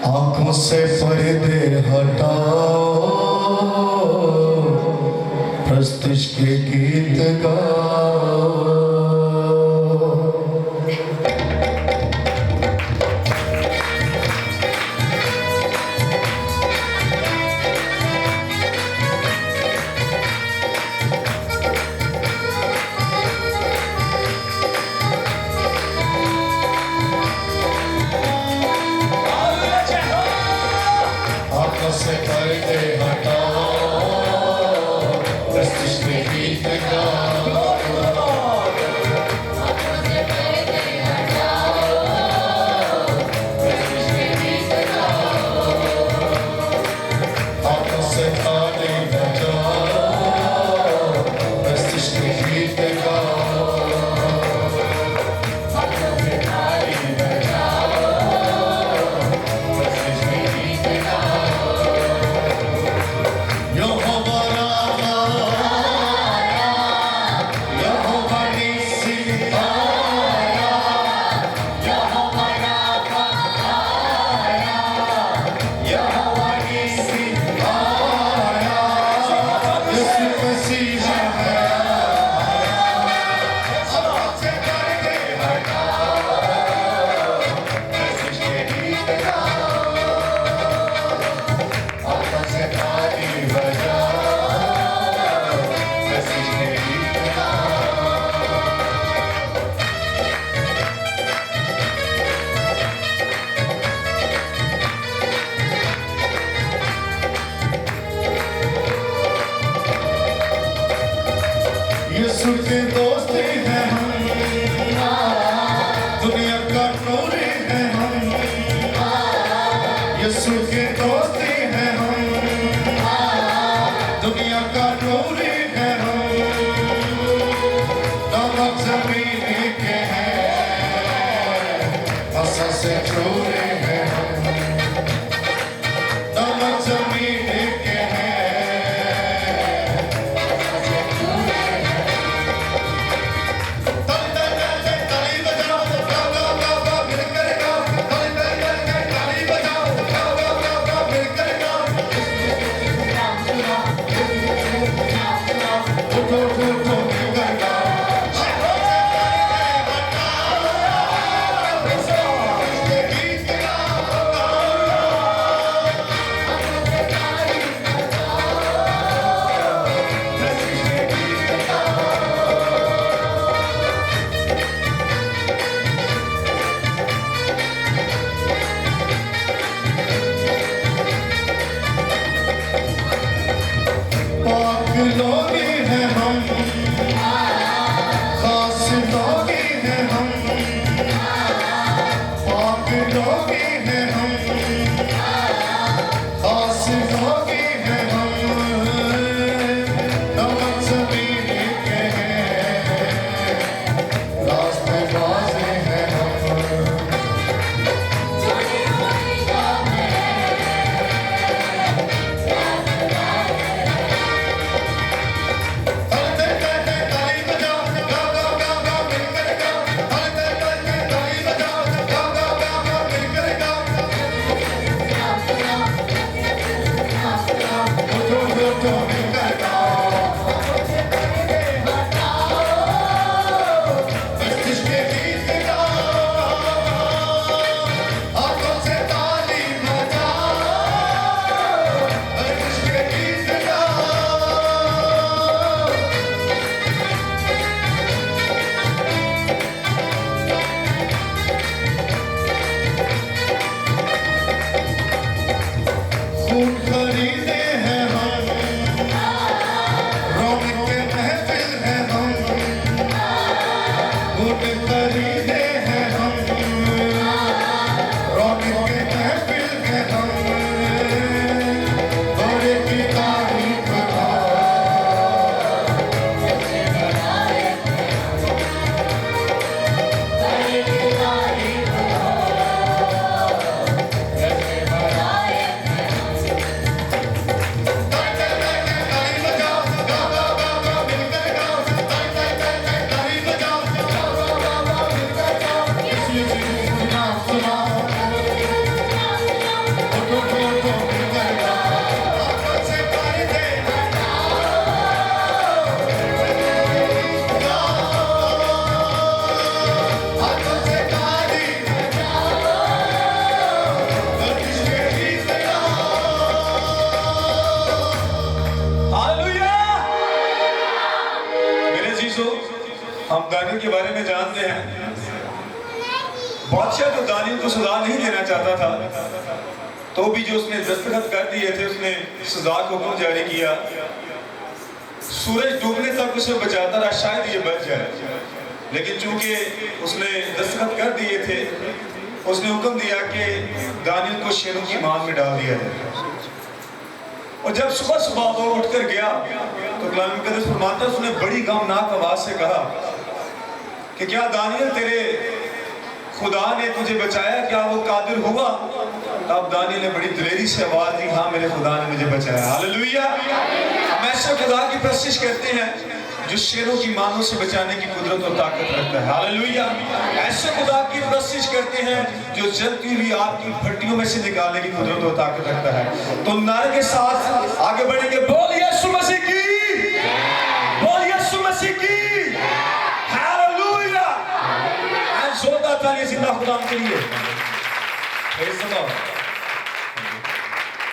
आंखों से पर्दे हटाओ, प्रस्तुष के गीत गाओ। आंखों से पर्दे हटाओ, प्रस्तुष के गीत गाओ। आंखों से पर्दे हटाओ, प्रस्तुष के गीत गाओ। आंखों से ताली बजाओ, प्रस्तुष के गीत गाओ। आंखों से ताली बजाओ, प्रस्तुष के गीत गाओ। यहोवा रामा आया, यहोवा निस्सी आया, यहोवा रामा आया, यहोवा निस्सी आया, यीशु मसीह आया। आंखों से पर्दे हटाओ, प्रस्तुष के गीत गाओ। आंखों से ताली बजाओ, प्रस्तुष के गीत गाओ। यीशु के दोस्त हैं हम, दुनिया का नूर हैं हम। यीशु के दोस्त हैं हम, दुनिया का नूर हैं हम। नमक जमीन के हैं, आशा से छोड़े हैं हम। नमक जमीन के हैं, आशा से छोड़े हैं। ताली बजाओ, गाओ गाओ गाओ गाओ मिलकर गाओ। ताली बजाओ, गाओ गाओ गाओ गाओ मिलकर गाओ। उठो उठो उठो मिलकर गाओ। प्रस्तुष के गीत गाओ। प्रस्तुष के गीत गाओ। पाक लोग हैं हम, खास लोग हैं हम। पाक लोग हैं हम, खास लोग हैं हम। नमक जमीन के हैं, रास्ते बाज़ हैं हम। ताली बजाओ, गाओ गाओ गाओ गाओ मिलकर गाओ। ताली बजाओ, गाओ गाओ गाओ गाओ मिलकर गाओ। उठो उठो उठो मिलकर गाओ। प्रस्तुष के गीत गाओ। आंखों से ताली बजाओ, प्रस्तुष के गीत गाओ। खून खरीदे हैं हम, रौनक के महफिल हैं हम। खून खरीदे हैं हम, रौनक के महफिल हैं हम। बड़े की तारीफ गाओ। को सजा नहीं देना चाहता था, तो भी जो उसने दस्तखत कर दिए थे उसने सजा को हुक्म जारी किया। सूरज डूबने तक उसे बचाता रहा, शायद ये बच जाए, लेकिन चूंकि उसने दस्तखत कर दिए थे, उसने हुक्म दिया कि दानियल को शेरों की मान में डाल दिया जाए। और जब सुबह सुबह वो उठकर गया तो कलाम मुकद्दस फरमाता है उसने बड़ी गमनाक आवाज से कहा कि क्या दानियल तेरे खुदा ने तुझे बचाया, क्या वो कादिर हुआ? तब दानियल ने बड़ी दिलेरी से आवाज दी, हाँ मेरे खुदा ने मुझे बचाया। हालेलुया। हम ऐसे खुदा की प्रशंसा करते हैं जो शेरों की मानों से बचाने की कुदरत और ताकत रखता है। हालेलुया। ऐसे खुदा की प्रशंसा करते हैं जो जलती हुई आग की भट्टियों में से निकालने की कुदरत और ताकत रखता है। तो नारे के साथ आगे बढ़ेंगे, बोल यीशु मसीह